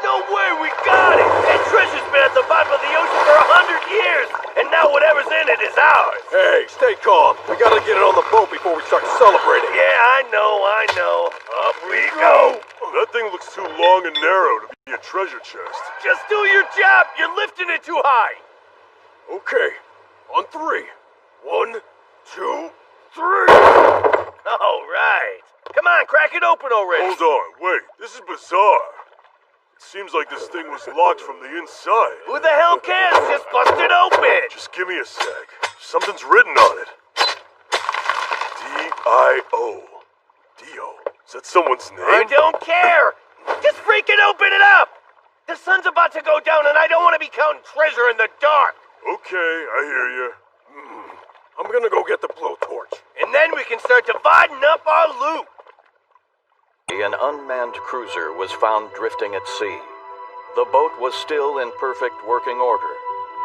No way, we got it! That treasure's been at the bottom of the ocean for 100 years, and now whatever's in it is ours. Hey, stay calm. We gotta get it on the boat before we start celebrating. Yeah, I know. Up we go. That thing looks too long and narrow to be a treasure chest. Just do your job. You're lifting it too high. Okay, on 3. 1, 2, 3. All right. Come on, crack it open already. Hold on, wait. This is bizarre. It seems like this thing was locked from the inside. Who the hell cares? Just bust it open. Just give me a sec. Something's written on it. D-I-O. Dio. Is that someone's name? I don't care. Just freaking open it up. The sun's about to go down and I don't want to be counting treasure in the dark. Okay, I hear you. I'm gonna go get the blowtorch. And then we can start dividing up our loot. An unmanned cruiser was found drifting at sea. The boat was still in perfect working order,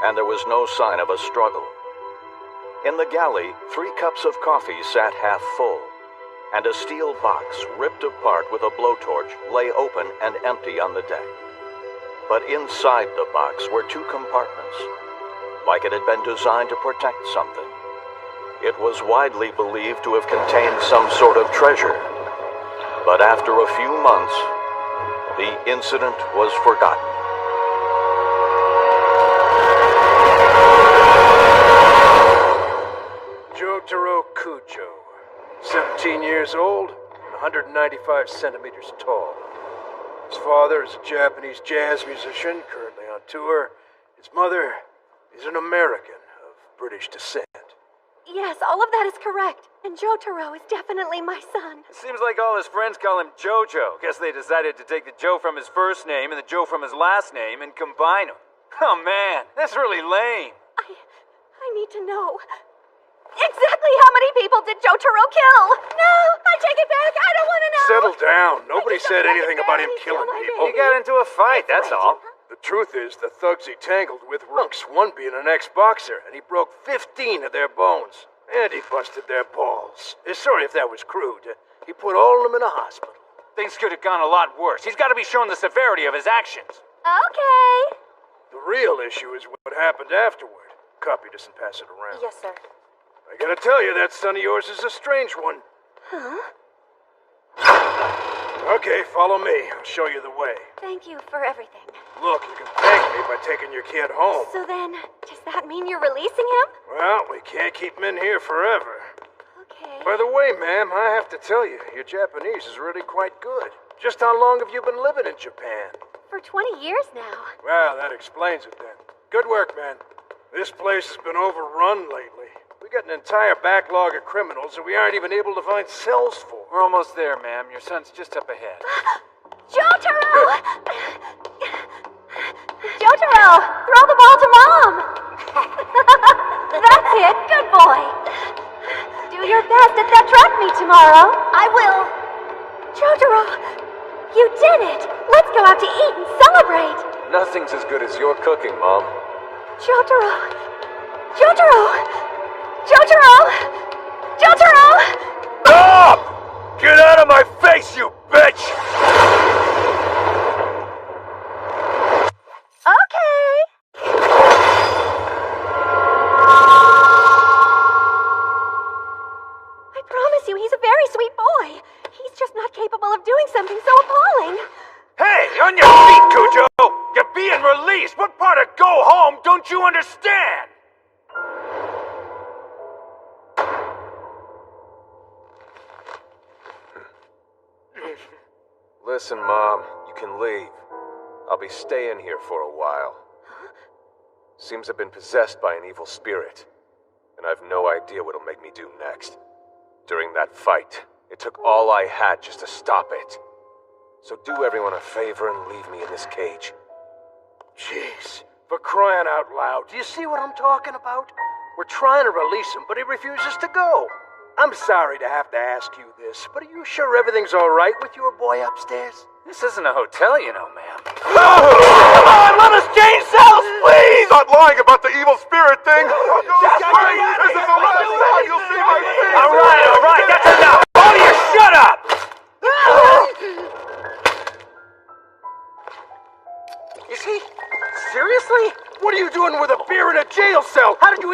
and there was no sign of a struggle. In the galley, 3 cups of coffee sat half full, and a steel box ripped apart with a blowtorch lay open and empty on the deck. But inside the box were 2 compartments, like it had been designed to protect something. It was widely believed to have contained some sort of treasure. But after a few months, the incident was forgotten. Jotaro Kujo, 17 years old and 195 centimeters tall. His father is a Japanese jazz musician currently on tour. His mother is an American of British descent. Yes, all of that is correct. And Jotaro is definitely my son. It seems like all his friends call him Jojo. Guess they decided to take the Joe from his first name and the Joe from his last name and combine them. Oh man, that's really lame. I need to know. Exactly how many people did Jotaro kill? No, I take it back. I don't want to know. Settle down. Nobody said anything about him killing people. He got into a fight, that's all. The truth is, the thugs he tangled with were runks, one being an ex-boxer, and he broke 15 of their bones. And he busted their balls. Sorry if that was crude. He put all of them in a hospital. Things could have gone a lot worse. He's got to be shown the severity of his actions. Okay. The real issue is what happened afterward. Copy this and pass it around. Yes, sir. I gotta tell you, that son of yours is a strange one. Huh? Okay, follow me. I'll show you the way. Thank you for everything. Look, you can thank me by taking your kid home. So then, does that mean you're releasing him? Well, we can't keep him in here forever. Okay. By the way, ma'am, I have to tell you, your Japanese is really quite good. Just how long have you been living in Japan? For 20 years now. Well, that explains it then. Good work, man. This place has been overrun lately. We got an entire backlog of criminals that we aren't even able to find cells for. We're almost there, ma'am. Your son's just up ahead. Jotaro! Jotaro! Throw the ball to Mom! That's it. Good boy. Do your best at that track meet tomorrow. I will. Jotaro, you did it! Let's go out to eat and celebrate! Nothing's as good as your cooking, Mom. Jotaro! Jotaro! Jotaro! Jotaro! Stop! Get out of my face, you bitch! Okay. I promise you, he's a very sweet boy. He's just not capable of doing something so appalling. Hey, on your feet, Cujo! You're being released! What part of go home don't you understand? Listen, Mom, you can leave. I'll be staying here for a while. Seems I've been possessed by an evil spirit, and I've no idea what'll make me do next. During that fight, it took all I had just to stop it. So do everyone a favor and leave me in this cage. Jeez, for crying out loud, do you see what I'm talking about? We're trying to release him, but he refuses to go. I'm sorry to have to ask you this, but are you sure everything's all right with your boy upstairs? This isn't a hotel, you know, ma'am. Come on, let us change cells, please! Stop lying about the evil spirit thing! This is the last time you'll see my face! All right, that's enough! All of you, shut up!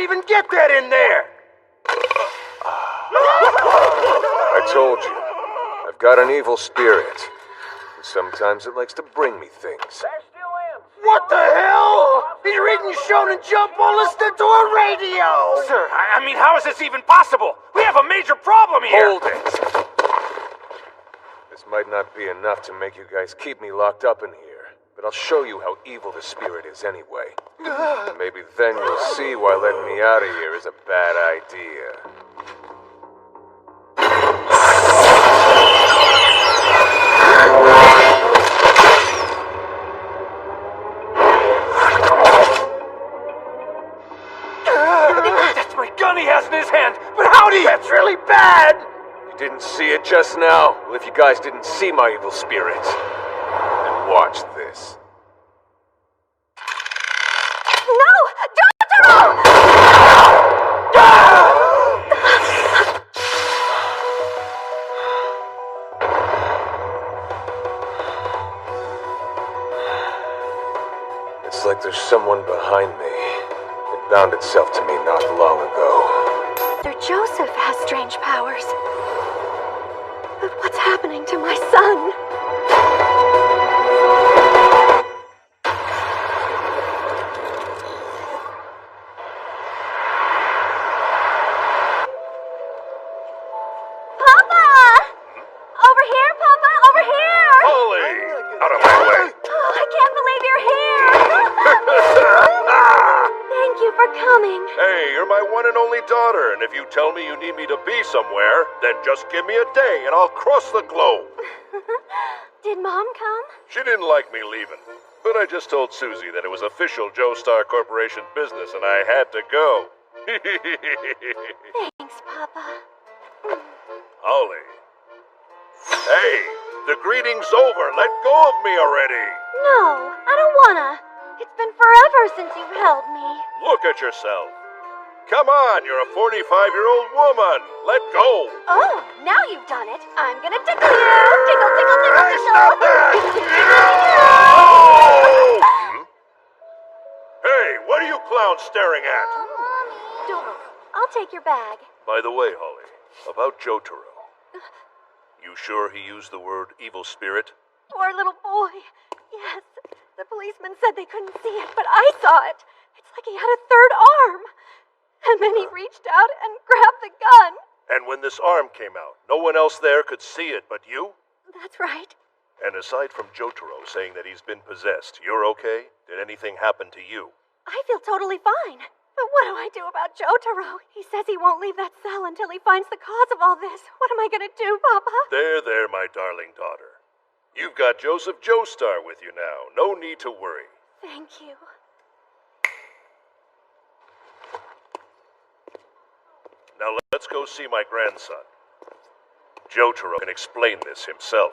even get that in there? I told you, I've got an evil spirit. And sometimes it likes to bring me things. What the hell? He's reading Shonen Jump while listening to a radio! Sir, I mean, how is this even possible? We have a major problem here! Hold it! This might not be enough to make you guys keep me locked up in here, but I'll show you how evil the spirit is anyway. Maybe then you'll see why letting me out of here is a bad idea. That's my gun he has in his hand! But howdy! That's really bad! You didn't see it just now? Well, if you guys didn't see my evil spirit, then watch this. No! Jotaro! It's like there's someone behind me. It bound itself to me not long ago. Sir Joseph has strange powers. But what's happening to my son? Papa! Over here, Papa! Over here! Holly! Out of my way! Oh, I can't believe you're here! Thank you for coming. Hey, you're my one and only daughter, and if you tell me you need me to be somewhere, then just give me a day and I'll cross the globe. Did Mom come? She didn't like me leaving, but I just told Susie that it was official Joestar Corporation business and I had to go. Thanks, Papa. Holly. Hey, the greeting's over. Let go of me already. No, I don't wanna. It's been forever since you've held me. Look at yourself. Come on, you're a 45-year-old woman. Let go. Oh, now you've done it. I'm gonna tickle you. Tickle, tickle, tickle, Hey, tickle. stop that! Tickle, Oh! Hey, what are you clowns staring at? Don't. I'll take your bag. By the way, Holly, about Jotaro. You sure he used the word evil spirit? Poor little boy. Yes, the policeman said they couldn't see it, but I saw it. It's like he had a third arm. And then he reached out and grabbed the gun. And when this arm came out, no one else there could see it but you? That's right. And aside from Jotaro saying that he's been possessed, you're okay? Did anything happen to you? I feel totally fine. But what do I do about Jotaro? He says he won't leave that cell until he finds the cause of all this. What am I gonna do, Papa? There, my darling daughter. You've got Joseph Joestar with you now. No need to worry. Thank you. Now let's go see my grandson. Jotaro can explain this himself.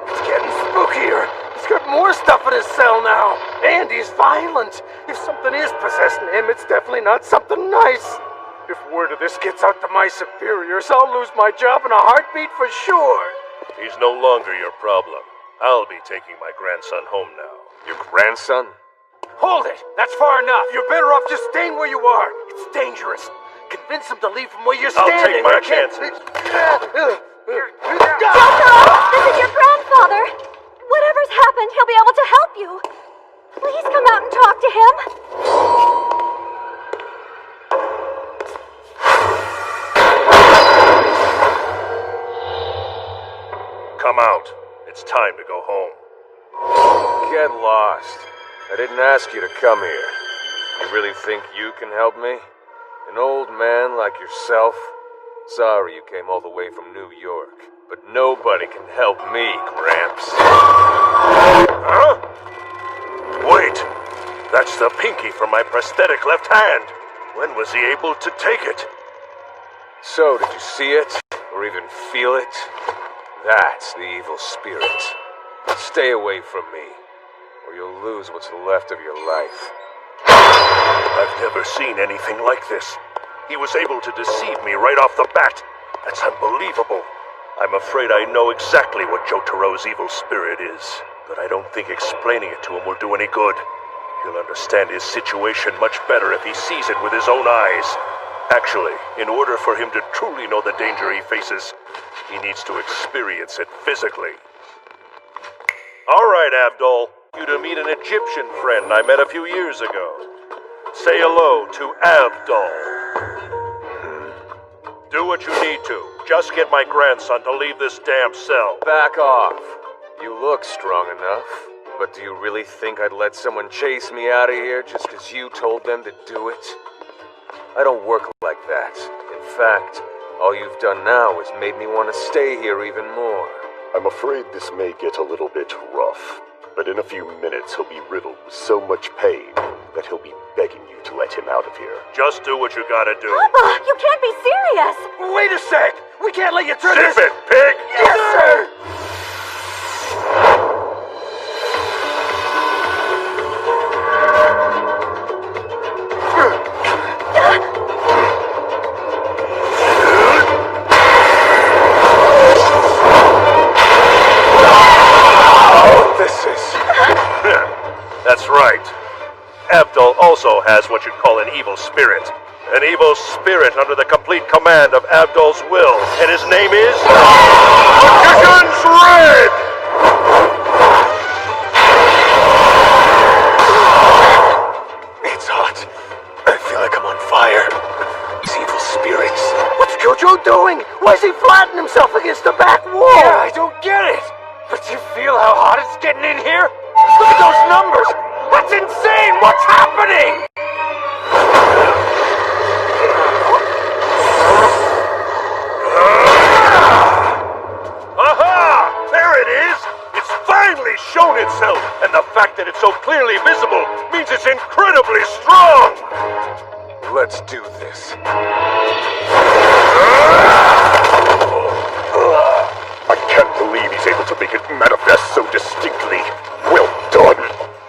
It's getting spookier. He's got more stuff in his cell now. And he's violent. If something is possessing him, it's definitely not something nice. If word of this gets out to my superiors, I'll lose my job in a heartbeat for sure. He's no longer your problem. I'll be taking my grandson home now. Your grandson? Hold it! That's far enough! You're better off just staying where you are. It's dangerous. Convince him to leave from where you're I'll standing. take my I can't- chances. Jotaro! This is your grandfather! Whatever's happened, he'll be able to help you. Please come out and talk to him. Come out. It's time to go home. Get lost. I didn't ask you to come here. You really think you can help me? An old man like yourself? Sorry you came all the way from New York, but nobody can help me, Gramps. Huh? Wait. That's the pinky from my prosthetic left hand. When was he able to take it? So, did you see it? Or even feel it? That's the evil spirit. Stay away from me, or you'll lose what's left of your life. I've never seen anything like this. He was able to deceive me right off the bat. That's unbelievable. I'm afraid I know exactly what Jotaro's evil spirit is, but I don't think explaining it to him will do any good. He'll understand his situation much better if he sees it with his own eyes. Actually, in order for him to truly know the danger he faces, he needs to experience it physically. All right, Abdul. You to meet an Egyptian friend I met a few years ago. Say hello to Abdul. Do what you need to. Just get my grandson to leave this damn cell. Back off. You look strong enough. But do you really think I'd let someone chase me out of here just because you told them to do it? I don't work like that. In fact, all you've done now has made me want to stay here even more. I'm afraid this may get a little bit rough, but in a few minutes he'll be riddled with so much pain that he'll be begging you to let him out of here. Just do what you gotta do. Papa, you can't be serious! Wait a sec! We can't let you turn Zip this... it, pig! Yes, sir! That's right. Abdul also has what you'd call an evil spirit. An evil spirit under the complete command of Abdul's will. And his name is... Magician's Red! It's hot. I feel like I'm on fire. These evil spirits. What's Jojo doing? Why is he flattening himself against the back wall? Yeah, I don't get it. But you feel how hot it's getting in here? Look at those numbers! That's insane! What's happening? Aha! There it is! It's finally shown itself! And the fact that it's so clearly visible means it's incredibly strong! Let's do this. I can't believe he's able to make it manifest so distinctly. Well done.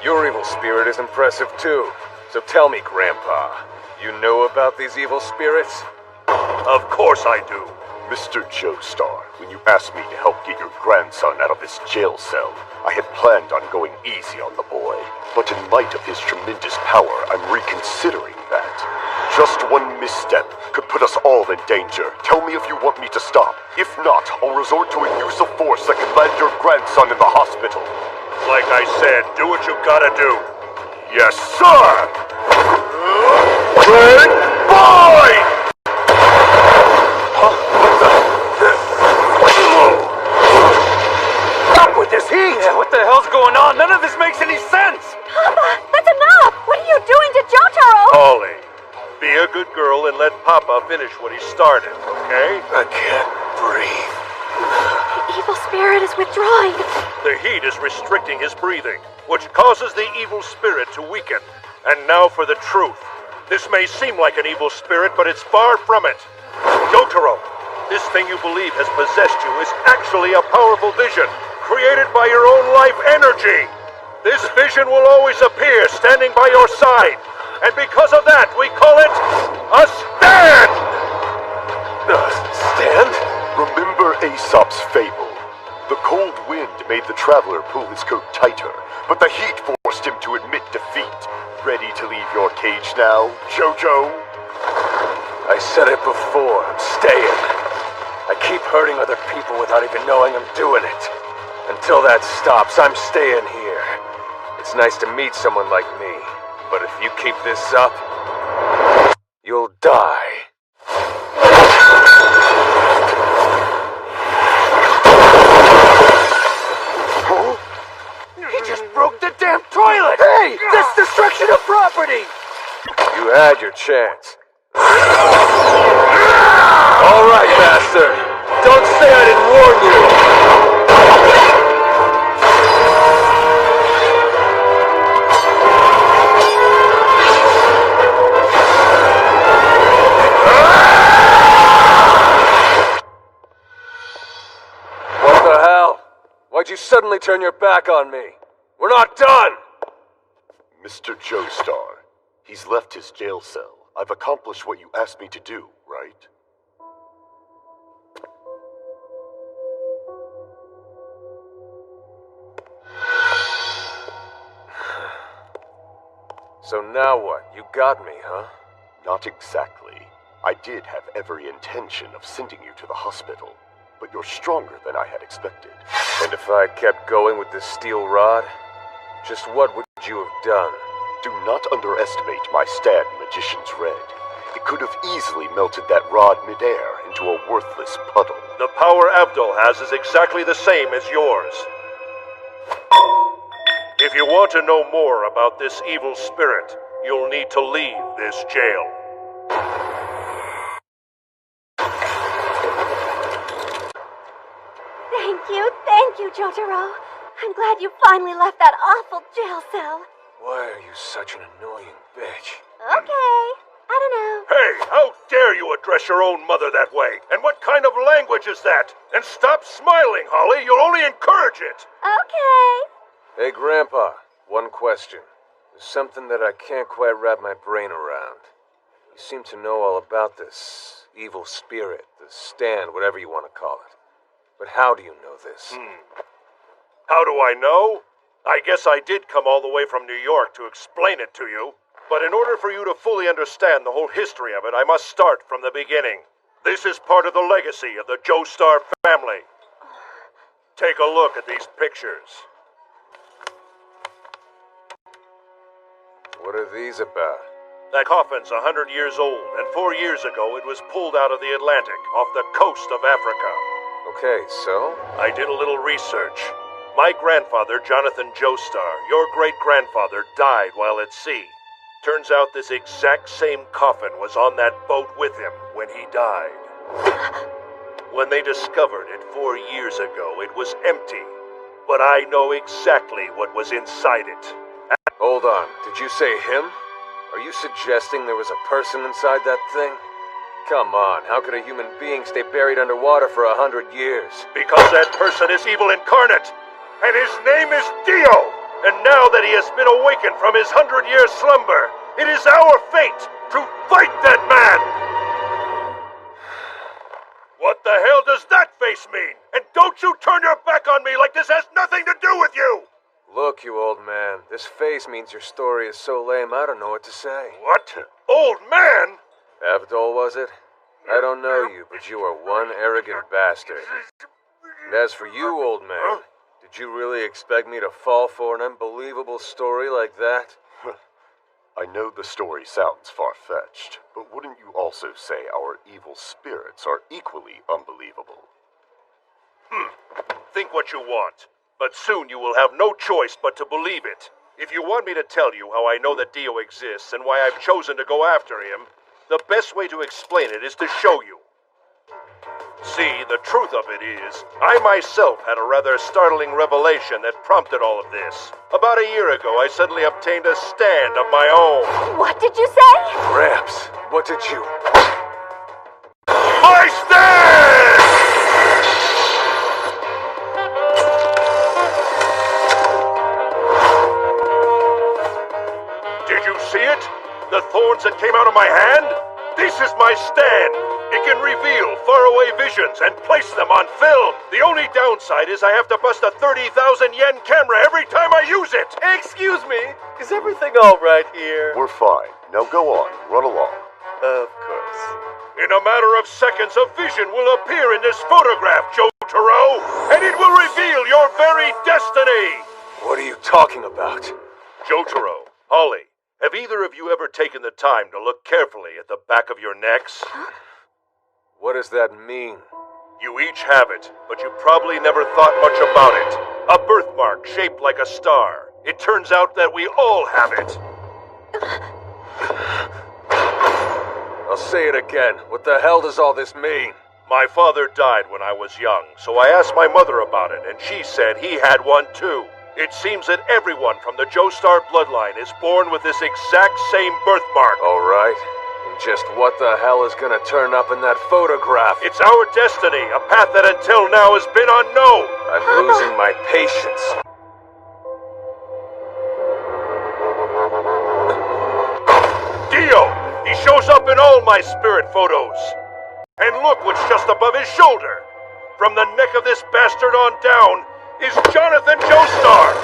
Your evil spirit is impressive too. So tell me, Grandpa, you know about these evil spirits? Of course I do. Mr. Joestar, when you asked me to help get your grandson out of his jail cell, I had planned on going easy on the boy. But in light of his tremendous power, I'm reconsidering that. Just one misstep could put us all in danger. Tell me if you want me to stop. If not, I'll resort to a use of force that can land your grandson in the hospital. Like I said, do what you gotta do. Yes, sir! Red boy! Stop with this heat! Yeah, what the hell's going on? None of this makes any sense! Papa, that's enough! What are you doing to Jotaro? Ollie, be a good girl and let Papa finish what he started, okay? I can't breathe. The evil spirit is withdrawing. The heat is restricting his breathing, which causes the evil spirit to weaken. And now for the truth. This may seem like an evil spirit, but it's far from it. Jotaro, this thing you believe has possessed you is actually a powerful vision, created by your own life energy. This vision will always appear standing by your side. And because of that, we call it a stand! Stand? Remember Aesop's fable. The cold wind made the traveler pull his coat tighter, but the heat forced him to admit defeat. Ready to leave your cage now, Jojo? I said it before, I'm staying. I keep hurting other people without even knowing I'm doing it. Until that stops, I'm staying here. It's nice to meet someone like me, but if you keep this up, you'll die. He just broke the damn toilet! Hey! That's destruction of property! You had your chance. All right, Master. Don't say I didn't warn you. What the hell? Why'd you suddenly turn your back on me? We're not done! Mr. Joestar, he's left his jail cell. I've accomplished what you asked me to do, right? So now what? You got me, huh? Not exactly. I did have every intention of sending you to the hospital, but you're stronger than I had expected. And if I'd kept going with this steel rod, just what would you have done? Do not underestimate my Stad Magician's Red. It could have easily melted that rod midair into a worthless puddle. The power Abdul has is exactly the same as yours. If you want to know more about this evil spirit, you'll need to leave this jail. Thank you, Jotaro. I'm glad you finally left that awful jail cell. Why are you such an annoying bitch? Okay, I don't know. Hey, how dare you address your own mother that way? And what kind of language is that? And stop smiling, Holly. You'll only encourage it. Okay. Hey, Grandpa, one question. There's something that I can't quite wrap my brain around. You seem to know all about this evil spirit, the stand, whatever you want to call it. But how do you know this? How do I know? I guess I did come all the way from New York to explain it to you. But in order for you to fully understand the whole history of it, I must start from the beginning. This is part of the legacy of the Joestar family. Take a look at these pictures. What are these about? That coffin's 100 years old, and 4 years ago it was pulled out of the Atlantic, off the coast of Africa. Okay, so? I did a little research. My grandfather, Jonathan Joestar, your great-grandfather, died while at sea. Turns out this exact same coffin was on that boat with him when he died. When they discovered it 4 years ago, it was empty. But I know exactly what was inside it. Hold on, did you say him? Are you suggesting there was a person inside that thing? Come on, how could a human being stay buried underwater for 100 years? Because that person is evil incarnate, and his name is Dio! And now that he has been awakened from his 100-year slumber, it is our fate to fight that man! What the hell does that face mean? And don't you turn your back on me like this has nothing to do with you! Look, you old man, this face means your story is so lame I don't know what to say. What? Old man? Abdul, was it? I don't know you, but you are one arrogant bastard. And as for you, old man, did you really expect me to fall for an unbelievable story like that? I know the story sounds far-fetched, but wouldn't you also say our evil spirits are equally unbelievable? Think what you want, but soon you will have no choice but to believe it. If you want me to tell you how I know that Dio exists and why I've chosen to go after him, the best way to explain it is to show you. See, the truth of it is, I myself had a rather startling revelation that prompted all of this. About a year ago, I suddenly obtained a stand of my own. What did you say? Gramps, what did you... My stand! Did you see it? The thorns that came out of my hand? This is my stand. It can reveal faraway visions and place them on film. The only downside is I have to bust a 30,000 yen camera every time I use it. Excuse me, is everything all right here? We're fine. Now go on, run along. Of course. In a matter of seconds, a vision will appear in this photograph, Jotaro, and it will reveal your very destiny. What are you talking about? Jotaro, Holly, have either of you ever taken the time to look carefully at the back of your necks? What does that mean? You each have it, but you probably never thought much about it. A birthmark shaped like a star. It turns out that we all have it. I'll say it again. What the hell does all this mean? My father died when I was young, so I asked my mother about it, and she said he had one too. It seems that everyone from the Joestar bloodline is born with this exact same birthmark. All right. And just what the hell is gonna turn up in that photograph? It's our destiny, a path that until now has been unknown. I'm losing my patience. Dio! He shows up in all my spirit photos. And look what's just above his shoulder. From the neck of this bastard on down is Jonathan Joestar.